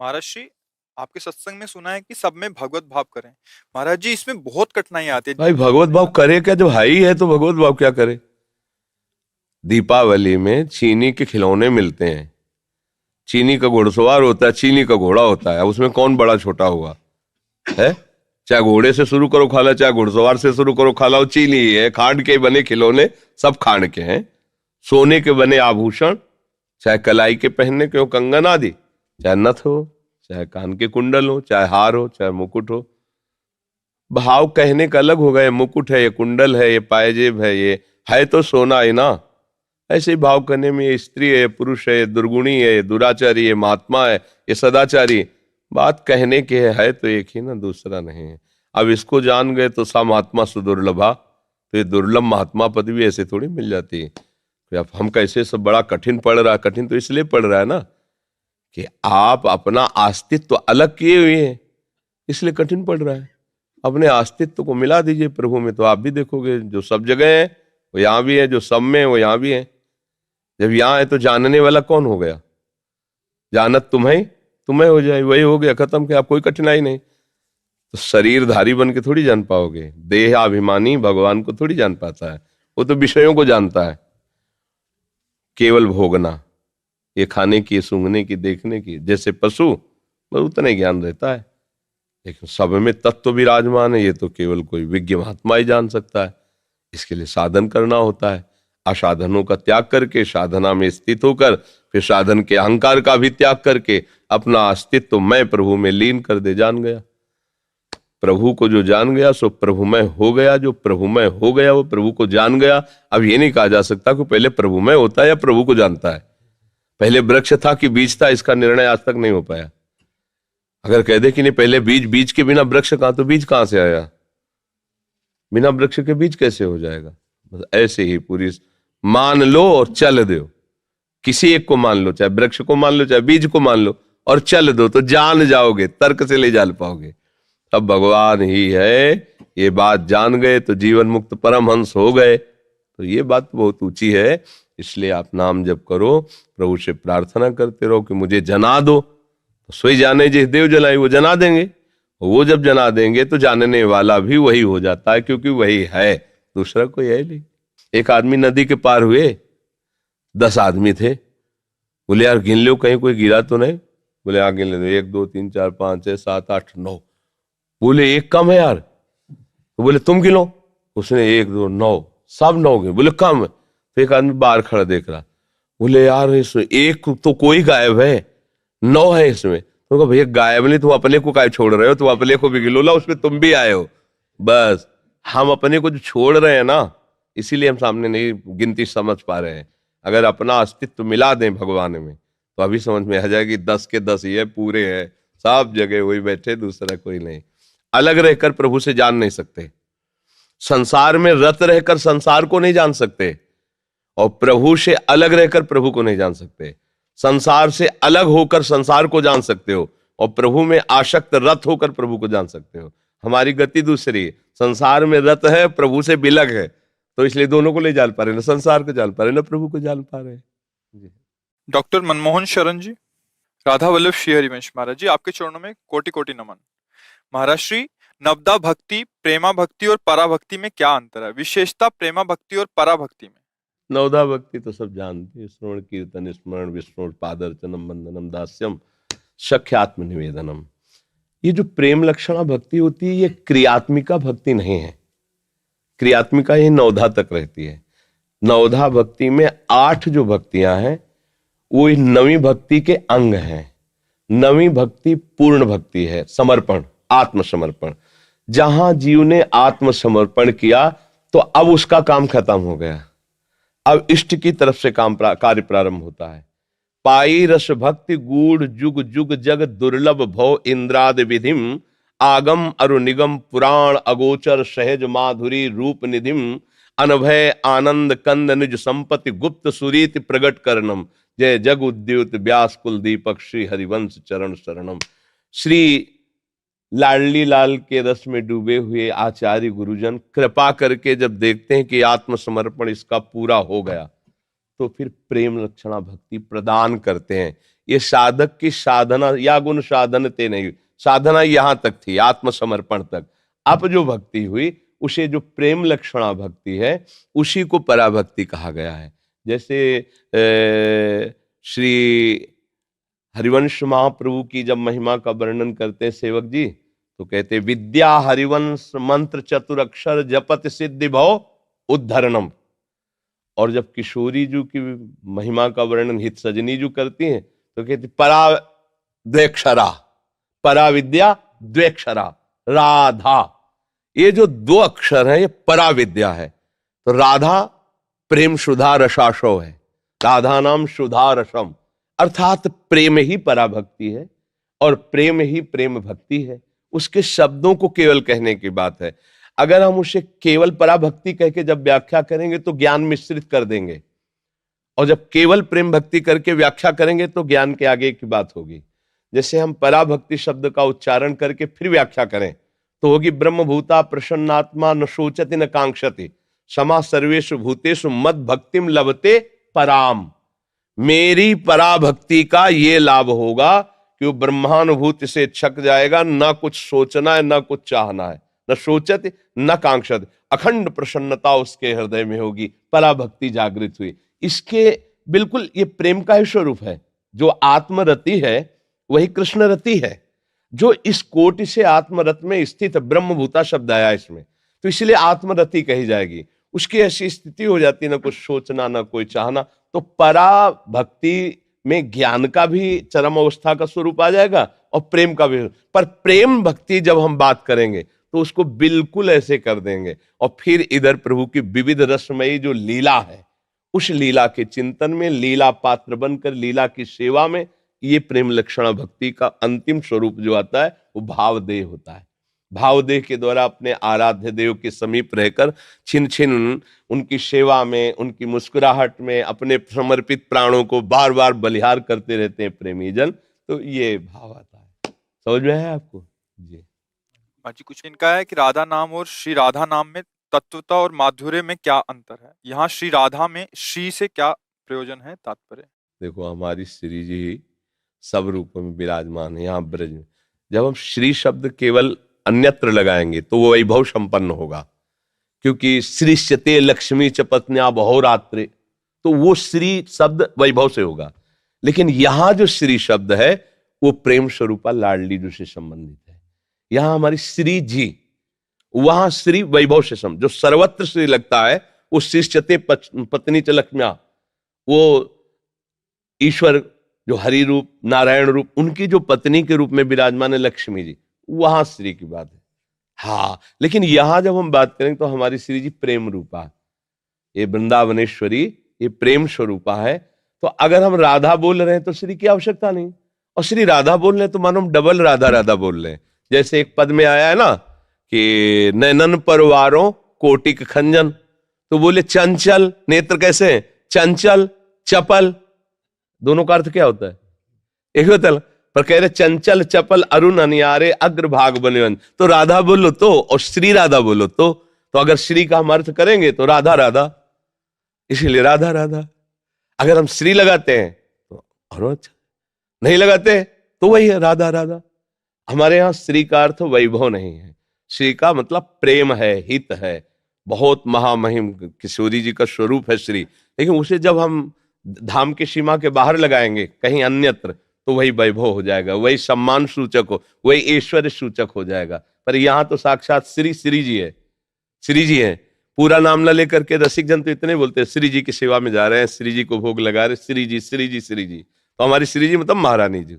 महाराज श्री, आपके सत्संग में सुना है कि सब में भगवत भाव करें। महाराज जी, इसमें बहुत कठिनाई आती है। भाई भगवत भाव करे क्या? जब हाई है तो भगवत भाव क्या करे? दीपावली में चीनी के खिलौने मिलते हैं, चीनी का घुड़सवार होता है, चीनी का घोड़ा होता है, उसमें कौन बड़ा छोटा हुआ है? चाहे घोड़े से शुरू करो खाला, चाहे घुड़सवार से शुरू करो खाला, वो चीनी ही है। खांड के बने खिलौने सब खांड के हैं, सोने के बने आभूषण, चाहे कलाई के पहनने के हो कंगन आदि, चाहे नथ हो, चाहे कान के कुंडल हो, चाहे हार हो, चाहे मुकुट हो। भाव कहने का अलग होगा, ये मुकुट है, ये कुंडल है, ये पायजेब है तो सोना है ना। ऐसे ही भाव करने में ये स्त्री है, ये पुरुष है, ये दुर्गुणी है, ये दुराचारी, ये महात्मा है, ये सदाचारी, बात कहने की है तो एक ही ना, दूसरा नहीं है। अब इसको जान गए तो सा महात्मा सुदुर्लभा, तो ये दुर्लभ महात्मा पद भी ऐसे थोड़ी मिल जाती है। तो अब हम कैसे सब बड़ा कठिन पड़ रहा है, कठिन तो इसलिए पड़ रहा है ना कि आप अपना अस्तित्व तो अलग किए हुए हैं, इसलिए कठिन पड़ रहा है। अपने अस्तित्व को मिला दीजिए प्रभु में, तो आप भी देखोगे जो सब जगह है वो यहाँ भी है, जो सब में है वो यहाँ भी है। जब यहाँ है तो जानने वाला कौन हो गया? जानत तुम्हें हो जाए, वही हो गया, खत्म। क्या? आप कोई कठिनाई नहीं। तो शरीरधारी बन के थोड़ी जान पाओगे, देह अभिमानी भगवान को थोड़ी जान पाता है, वो तो विषयों को जानता है। केवल भोगना, ये खाने की, सूंघने की, देखने की, जैसे पशु बस उतना ज्ञान रहता है। लेकिन सब में तत्व विराजमान है, ये तो केवल कोई विज्ञ महात्मा ही जान सकता है। इसके लिए साधन करना होता है, असाधनों का त्याग करके साधना में स्थित होकर फिर साधन के अहंकार का भी त्याग करके अपना अस्तित्व मैं प्रभु में लीन कर दे। जान गया प्रभु को, जो जान गया सो प्रभुमय हो गया, जो प्रभुमय हो गया वो प्रभु को जान गया। अब ये नहीं कहा जा सकता कि पहले प्रभुमय होता है या प्रभु को जानता है, पहले वृक्ष था कि बीज था, इसका निर्णय आज तक नहीं हो पाया। अगर कह दे कि नहीं पहले बीज, बीज के बिना वृक्ष कहां, तो बीज कहां से आया? बिना वृक्ष के बीज कैसे हो जाएगा? बस ऐसे ही पूरी मान लो और चल दो। किसी एक को मान लो, चाहे वृक्ष को मान लो, चाहे बीज को मान लो, और चल दो तो जान जाओगे, तर्क से ले जान पाओगे। अब भगवान ही है, ये बात जान गए तो जीवन मुक्त परमहंस हो गए। तो ये बात बहुत ऊंची है, इसलिए आप नाम जप करो, प्रभु से प्रार्थना करते रहो कि मुझे जना दो। तो सोई जाने जिस देव जनाई, वो जना देंगे। वो जब जना देंगे तो जानने वाला भी वही हो जाता है, क्योंकि वही है, दूसरा कोई है नहीं। एक आदमी नदी के पार हुए, 10 आदमी थे। बोले यार गिन लो कहीं कोई गिरा तो नहीं? बोले हाँ गिन ले, 1 2 3 4 5 6 7 8 9। बोले एक कम है यार। तो बोले तुम गिनो। उसने 1 2 9, सब 9 गिने। बोले कम है। तो एक आदमी बाहर खड़ा देख रहा, बोले यार इसमें एक तो कोई गायब है, 9 है इसमें। तो कहा भैया गायब नहीं, तुम अपने को काय छोड़ रहे हो? तुम अपने को भी गिनो ला, उसमें तुम भी आए हो। बस हम अपने को जो छोड़ रहे हैं ना, इसीलिए हम सामने नहीं गिनती समझ पा रहे हैं। अगर अपना अस्तित्व मिला दें भगवान में तो अभी समझ में आ जाएगी 10 के 10 ही है, पूरे हैं, सब जगह वही बैठे, दूसरा कोई नहीं। अलग रहकर प्रभु से जान नहीं सकते, संसार में रत रहकर संसार को नहीं जान सकते, और प्रभु से अलग रहकर प्रभु को नहीं जान सकते। संसार से अलग होकर संसार को जान सकते हो, और प्रभु में आसक्त रत होकर प्रभु को जान सकते हो। हमारी गति दूसरी है, संसार में रत है, प्रभु से बिलग है, तो इसलिए दोनों को ले जान पा रहे, ना संसार को जान पा रहे, ना प्रभु को जान पा रहे। डॉक्टर मनमोहन शरण जी, राधा वल्लभ श्री हरिवंश महाराज जी, आपके चरणों में कोटि कोटि नमन। महाराज श्री, नवदा भक्ति, प्रेमा भक्ति और परा भक्ति में क्या अंतर है? विशेषता प्रेमा भक्ति और परा भक्ति में। नवदा भक्ति तो सब जानते हैं, श्रवण कीर्तन स्मरण विष्णु पादर्चनम बंदनम दास्यम सख्यात्म निवेदनम। ये जो प्रेम लक्षणा भक्ति होती है, ये क्रियात्मिका भक्ति नहीं है। क्रियात्मिका ये नवधा तक रहती है। नवधा भक्ति में 8 जो भक्तियां हैं वो 9वीं भक्ति के अंग हैं। 9वीं भक्ति पूर्ण भक्ति है, समर्पण, आत्मसमर्पण। जहां जीव ने आत्मसमर्पण किया तो अब उसका काम खत्म हो गया, अब इष्ट की तरफ से कार्य प्रारंभ होता है। पाई रस भक्ति गूढ़ जुग जुग जग दुर्लभ भव इंद्राद विधिम, आगम अरु निगम पुराण अगोचर सहज माधुरी रूप निधिम, अनभय आनंद कंद निज संपत्ति गुप्त सुरीति प्रगट करनम। जय जग उद्युत व्यास कुल दीपक श्री हरिवंश चरण शरणम। श्री लाडली लाल के रस में डूबे हुए आचार्य गुरुजन कृपा करके जब देखते हैं कि आत्मसमर्पण इसका पूरा हो गया, तो फिर प्रेम लक्षणा भक्ति प्रदान करते हैं। ये साधक की साधना या गुण साधन ते नहीं, साधना यहां तक थी, आत्मसमर्पण तक। अब जो भक्ति हुई उसे जो प्रेम लक्षणा भक्ति है उसी को पराभक्ति कहा गया है। जैसे श्री हरिवंश महाप्रभु की जब महिमा का वर्णन करते हैं सेवक जी, तो कहते विद्या हरिवंश मंत्र चतुरक्षर जपत सिद्धि भव उद्धरणम। और जब किशोरी जी की महिमा का वर्णन हित सजनी जी करती हैं तो कहती परा द्वेक्षरा, परा विद्या द्वेक्षरा राधा। ये जो दो अक्षर है ये परा विद्या है। तो राधा प्रेम सुधा रसाशो है, राधा नाम सुधा रसम, अर्थात प्रेम ही पराभक्ति है और प्रेम ही प्रेम भक्ति है। उसके शब्दों को केवल कहने की बात है। अगर हम उसे केवल पराभक्ति कह के जब व्याख्या करेंगे तो ज्ञान मिश्रित कर देंगे, और जब केवल प्रेम भक्ति करके व्याख्या करेंगे तो ज्ञान के आगे की बात होगी। जैसे हम पराभक्ति शब्द का उच्चारण करके फिर व्याख्या करें तो होगी ब्रह्मभूता प्रसन्नात्मा न शोचति न कांक्षति समा सर्वेषु भूतेषु मद भक्तिम लभते पराम। मेरी पराभक्ति का ये लाभ होगा कि वो ब्रह्मानुभूति से छक जाएगा, ना कुछ सोचना है ना कुछ चाहना है, न सोचत न कांक्षत, अखंड प्रसन्नता उसके हृदय में होगी, पराभक्ति जागृत हुई। इसके बिल्कुल ये प्रेम का ही स्वरूप है। जो आत्मरति है वही कृष्ण रति है। जो इस कोटि से आत्मरत में स्थित ब्रह्मभूता शब्द आया इसमें, तो इसलिए आत्मरति कही जाएगी। उसकी ऐसी स्थिति हो जाती है, ना कुछ सोचना ना कोई चाहना। तो पराभक्ति में ज्ञान का भी चरम अवस्था का स्वरूप आ जाएगा और प्रेम का भी। पर प्रेम भक्ति जब हम बात करेंगे तो उसको बिल्कुल ऐसे कर देंगे। और फिर इधर प्रभु की विविध रसमयी जो लीला है, उस लीला के चिंतन में, लीला पात्र बनकर लीला की सेवा में, ये प्रेम लक्षणा भक्ति का अंतिम स्वरूप जो आता है वो भावदेह होता है। भावदेह के द्वारा अपने आराध्य देव के समीप रहकर छिन छिन उनकी सेवा में, उनकी मुस्कुराहट में अपने समर्पित प्राणों को बार बार बलिहार करते रहते हैं प्रेमी जन। तो ये भाव आता है। समझ में है आपको जी? जी कुछ इनका है कि राधा नाम और श्री राधा नाम में तत्वता और माधुर्य में क्या अंतर है? यहाँ श्री राधा में श्री से क्या प्रयोजन है, तात्पर्य? देखो, हमारी श्री जी सब रूपों में विराजमान है यहाँ ब्रज में। जब हम श्री शब्द केवल अन्यत्र लगाएंगे तो वो वैभव संपन्न होगा, क्योंकि श्रीश्यते लक्ष्मी च पत्न्या बहुरात्रे, तो वो श्री शब्द वैभव से होगा। लेकिन यहां जो श्री शब्द है वो प्रेम स्वरूपा लाडली जी से संबंधित है। यहां हमारी श्री जी, वहां श्री वैभव से जो सर्वत्र श्री लगता है वो श्रीश्यते पत्नी च लक्ष्म्या, वो ईश्वर जो हरि रूप नारायण रूप उनकी जो पत्नी के रूप में विराजमान है लक्ष्मी जी, वहां श्री की बात है। हाँ, लेकिन यहां जब हम बात करें तो हमारी श्री जी प्रेम रूपा, ये वृंदावनेश्वरी ये प्रेम स्वरूपा है। तो अगर हम राधा बोल रहे हैं तो श्री की आवश्यकता नहीं, और श्री राधा बोल रहे हैं तो मानो हम डबल राधा राधा बोल रहे हैं। जैसे एक पद में आया है ना कि नैनन परवारों कोटिक खंजन, तो बोले चंचल नेत्र कैसे हैं? चंचल चपल, दोनों का अर्थ क्या होता है? एक होता है, पर कह रहे चंचल चपल अरुण अनियारे अग्रभाग बने। तो राधा बोलो तो, और श्री राधा बोलो तो अगर श्री का हम अर्थ करेंगे तो राधा राधा, इसीलिए राधा राधा। अगर हम श्री लगाते हैं तो और अच्छा, नहीं लगाते तो वही है राधा राधा। हमारे यहां श्री का अर्थ वैभव नहीं है। श्री का मतलब प्रेम है, हित है, बहुत महामहिम किशोरी जी का स्वरूप है श्री। लेकिन उसे जब हम धाम की सीमा के बाहर लगाएंगे कहीं अन्यत्र तो वही वैभव हो जाएगा, वही सम्मान सूचक हो, वही ऐश्वर्य सूचक हो जाएगा। पर यहां तो साक्षात श्री श्री जी है, श्री जी है। पूरा नाम न लेकर के रसिक जन तो इतने बोलते हैं श्री जी की सेवा में जा रहे हैं, श्री जी को भोग लगा रहे, श्री जी श्री जी श्री जी। तो हमारी श्री जी मतलब महारानी जी।